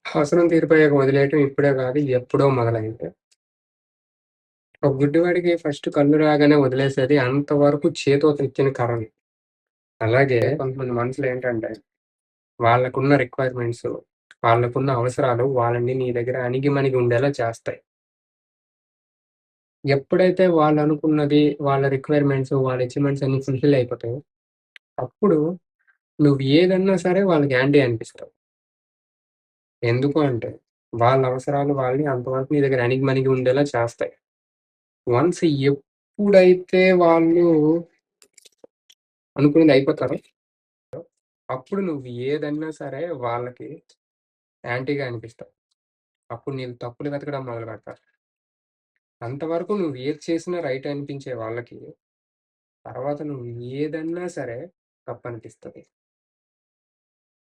అవసరం తీరిపోయాక వదిలేయటం ఇప్పుడే కాదు, ఎప్పుడో మొదలైంది. ఒక గుడ్డివాడికి ఫస్ట్ కళ్ళు రాగానే వదిలేసేది అంతవరకు చేతూతనిచ్చిన కర్రని. అలాగే కొంతమంది మనుషులేంటంటే, వాళ్ళకున్న రిక్వైర్మెంట్స్, వాళ్ళకున్న అవసరాలు వాళ్ళని నీ దగ్గర అణిగిమణిగి ఉండేలా చేస్తాయి. ఎప్పుడైతే వాళ్ళనుకున్నది, వాళ్ళ రిక్వైర్మెంట్స్, వాళ్ళ అచీవ్‌మెంట్స్ అన్నీ ఫుల్‌ఫిల్ అయిపోతాయో, అప్పుడు నువ్వు ఏదన్నా సరే వాళ్ళకి యాంటీ అనిపిస్తావు. ఎందుకు అంటే, వాళ్ళ అవసరాలు వాళ్ళని అంతవరకు నీ దగ్గర అణిగిమణిగి ఉండేలా చేస్తాయి. వన్స్ ఎప్పుడైతే వాళ్ళు అనుకున్నది అయిపోతారో, అప్పుడు నువ్వు ఏదన్నా సరే వాళ్ళకి యాంటీగా అనిపిస్తావు. అప్పుడు నీకు తప్పులు వెతకడం మొదలుపెడతారు. అంతవరకు నువ్వు ఏది చేసినా రైట్ అనిపించే వాళ్ళకి, తర్వాత నువ్వు ఏదన్నా సరే తప్పనిపిస్తది.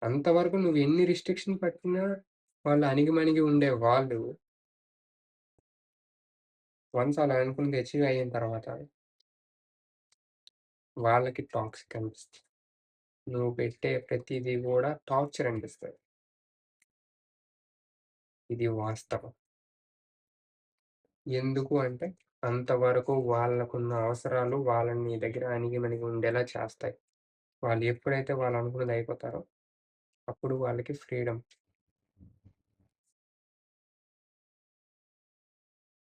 అంతవరకు నువ్వు ఎన్ని రిస్ట్రిక్షన్ పెట్టినా వాళ్ళు అణిగిమణిగి ఉండే వాళ్ళు, వన్స్ అలా అనుకున్నది అచీవ్ అయిన తర్వాత వాళ్ళకి టాక్సిక్ అనిపిస్తది. నువ్వు పెట్టే ప్రతీది గూడా టార్చర్ అనిపిస్తది. ఇది వాస్తవం. ఎందుకు అంటే, అంతవరకు వాళ్ళకున్న అవసరాలు వాళ్ళని నీ దగ్గర అణిగిమణిగి ఉండేలా చేస్తాయి. వాళ్ళు ఎప్పుడైతే వాళ్ళు అనుకున్నది అయిపోతారో, అప్పుడు వాళ్ళకి ఫ్రీడమ్.